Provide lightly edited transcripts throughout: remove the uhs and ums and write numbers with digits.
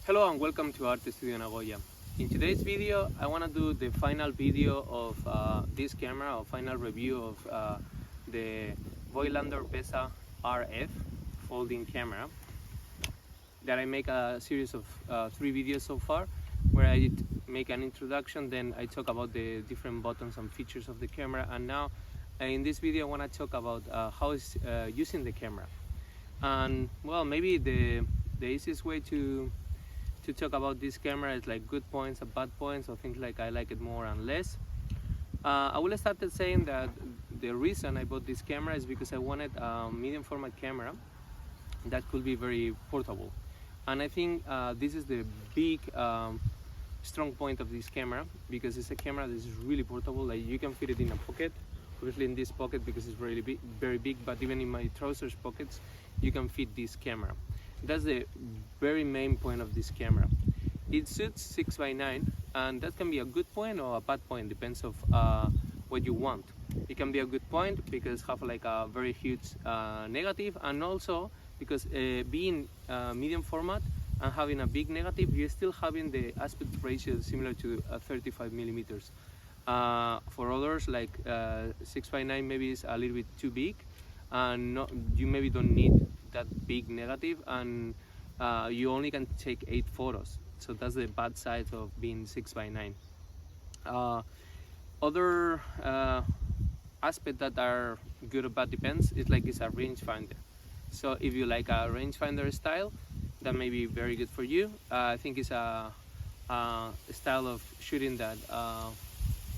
Hello and welcome to Art Studio Nagoya. In today's video, I want to do the final video of this camera, or final review of the VOIGTLANDER BESSA RF folding camera. That I make a series of 3 videos so far, where I make an introduction, then I talk about the different buttons and features of the camera, and now in this video I want to talk about how is using the camera. And well, maybe the easiest way to talk about this camera is like good points and bad points, or things like I like it more and less. I will start saying that the reason I bought this camera is because I wanted a medium format camera that could be very portable, and I think this is the big strong point of this camera, because it's a camera that is really portable. Like, you can fit it in a pocket, obviously in this pocket because it's very big, but even in my trousers pockets you can fit this camera. That's the very main point of this camera. It suits 6x9, and that can be a good point or a bad point, depends of what you want. It can be a good point because have like a very huge negative, and also because being medium format and having a big negative, you're still having the aspect ratio similar to 35 millimeters. For others, like 6x9 maybe is a little bit too big, and you maybe don't need that big negative, and you only can take 8 photos. So that's the bad side of being 6x9. Other aspects that are good or bad depends. It's like it's a rangefinder. So if you like a rangefinder style, that may be very good for you. I think it's a style of shooting that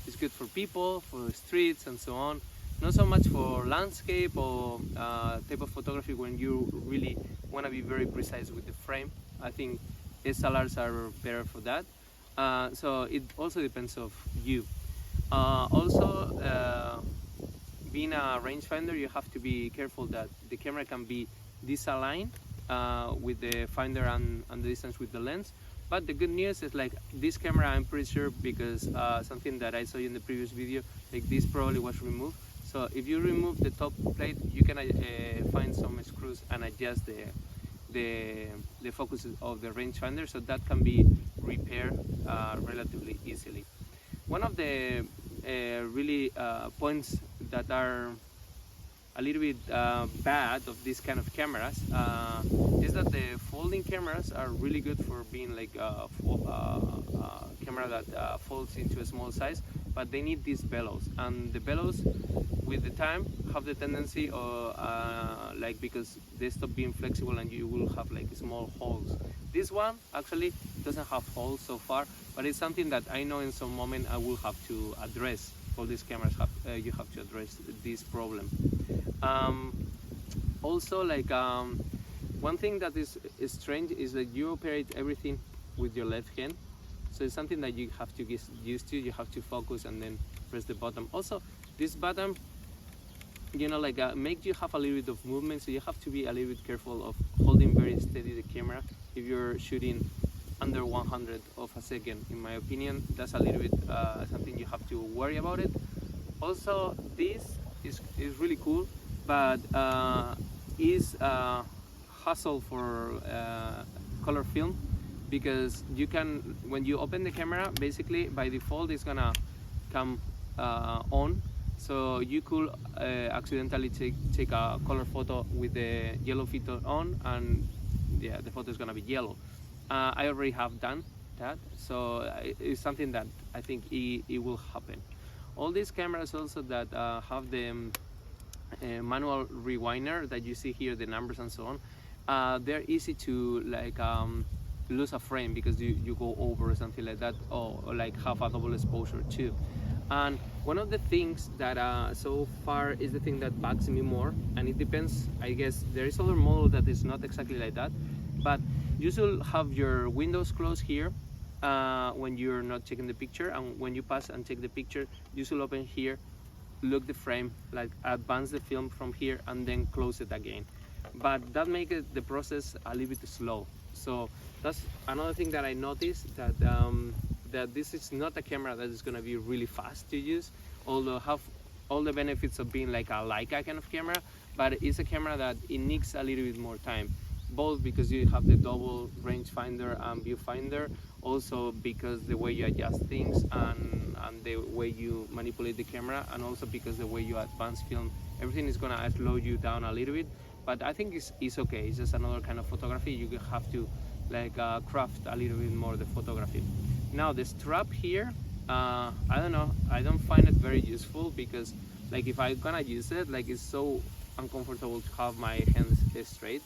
is good for people, for streets and so on. Not so much for landscape or type of photography when you really want to be very precise with the frame. I think SLRs are better for that. So it also depends of you. Also, being a rangefinder, you have to be careful that the camera can be disaligned with the finder and the distance with the lens. But the good news is, like, this camera, I'm pretty sure, because something that I saw you in the previous video, like this probably was removed. So if you remove the top plate, you can find some screws and adjust the focus of the rangefinder, so that can be repaired relatively easily. One of the really points that are a little bit bad of this kind of cameras is that the folding cameras are really good for being like a camera that folds into a small size, but they need these bellows, and the bellows with the time have the tendency of like, because they stop being flexible and you will have like small holes. This one actually doesn't have holes so far, but it's something that I know in some moment I will have to address. All these cameras have you have to address this problem. Also, like, one thing that is strange is that you operate everything with your left hand, so it's something that you have to get used to. You have to focus and then press the button. Also, this button, you know, like makes you have a little bit of movement, so you have to be a little bit careful of holding very steady the camera if you're shooting under 100 of a second. In my opinion, that's a little bit something you have to worry about it. Also, this is really cool, but is a hassle for color film, because you can, when you open the camera, basically by default it's gonna come on, so you could accidentally take a color photo with the yellow filter on, and yeah, the photo is gonna be yellow. I already have done that, so it's something that I think it will happen. All these cameras also that have the manual rewinder that you see here, the numbers and so on, they're easy to like lose a frame because you go over or something like that, or like have a double exposure too. And one of the things that so far is the thing that bugs me more, and it depends, I guess there is other model that is not exactly like that, but you should have your windows closed here when you're not taking the picture, and when you pass and take the picture, you should open here, look the frame, like advance the film from here, and then close it again. But that makes the process a little bit slow. So that's another thing that I noticed, that that this is not a camera that is going to be really fast to use, although have all the benefits of being like a Leica kind of camera, but it's a camera that it needs a little bit more time. both because you have the double rangefinder and viewfinder, also because the way you adjust things and the way you manipulate the camera, and also because the way you advance film, everything is gonna slow you down a little bit. But I think it's okay. It's just another kind of photography. You have to like craft a little bit more the photography. Now the strap here, I don't know. I don't find it very useful because like if I'm gonna use it, like it's so uncomfortable to have my hands straight.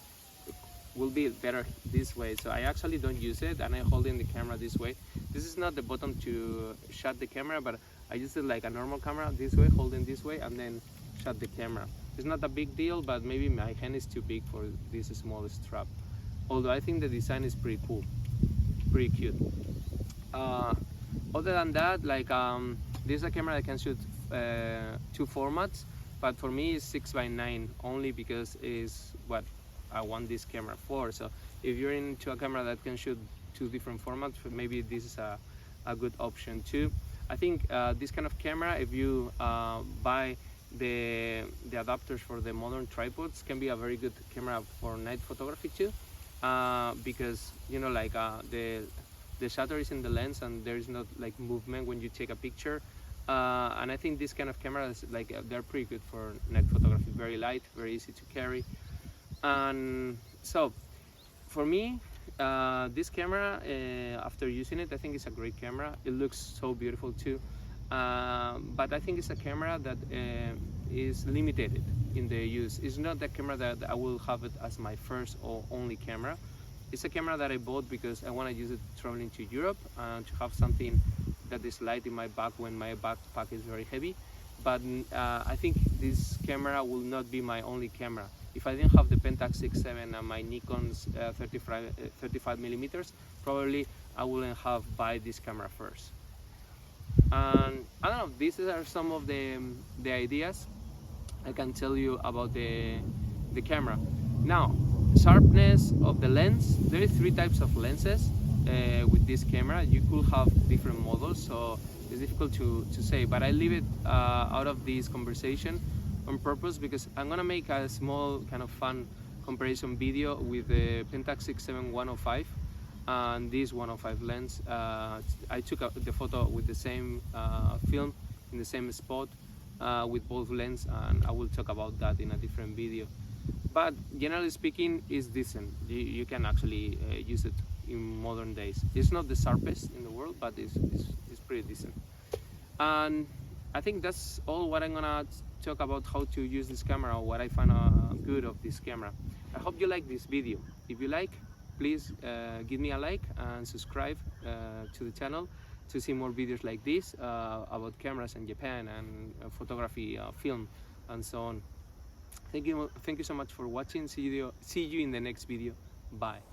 It will be better this way. So I actually don't use it, and I'm holding the camera this way. This is not the button to shut the camera, but I use it like a normal camera this way, holding this way, and then shut the camera. It's not a big deal, but maybe my hand is too big for this small strap. Although I think the design is pretty cool, pretty cute. Other than that, like this is a camera that can shoot 2 formats, but for me it's 6x9 only because it's what I want this camera for. So if you're into a camera that can shoot 2 different formats, maybe this is a good option too. I think this kind of camera, if you buy the adapters for the modern tripods, can be a very good camera for night photography too, because you know, like the shutter is in the lens and there is not like movement when you take a picture, and I think this kind of cameras, like they're pretty good for night photography. Very light, very easy to carry. And so for me, this camera, after using it, I think it's a great camera. It looks so beautiful too, but I think it's a camera that is limited in the use. It's not the camera that I will have it as my first or only camera. It's a camera that I bought because I want to use it traveling to Europe and to have something that is light in my bag when my backpack is very heavy. But I think this camera will not be my only camera. If I didn't have the Pentax 6.7 and my Nikon's 35mm, probably I wouldn't have buy this camera first. And I don't know, these are some of the ideas I can tell you about the camera. Now, sharpness of the lens. There is 3 types of lenses with this camera. You could have different models, so it's difficult to say, but I leave it out of this conversation on purpose because I'm gonna make a small kind of fun comparison video with the Pentax 6.7 105 and this 105 lens. I took the photo with the same film in the same spot with both lenses, and I will talk about that in a different video. But generally speaking, it's decent. You can actually use it in modern days. It's not the sharpest in the world, but it's pretty decent. And I think that's all what I'm gonna talk about how to use this camera, or what I find good of this camera. I hope you like this video. If you like, please give me a like and subscribe to the channel to see more videos like this about cameras in Japan and photography, film, and so on. Thank you so much for watching. See you in the next video. Bye.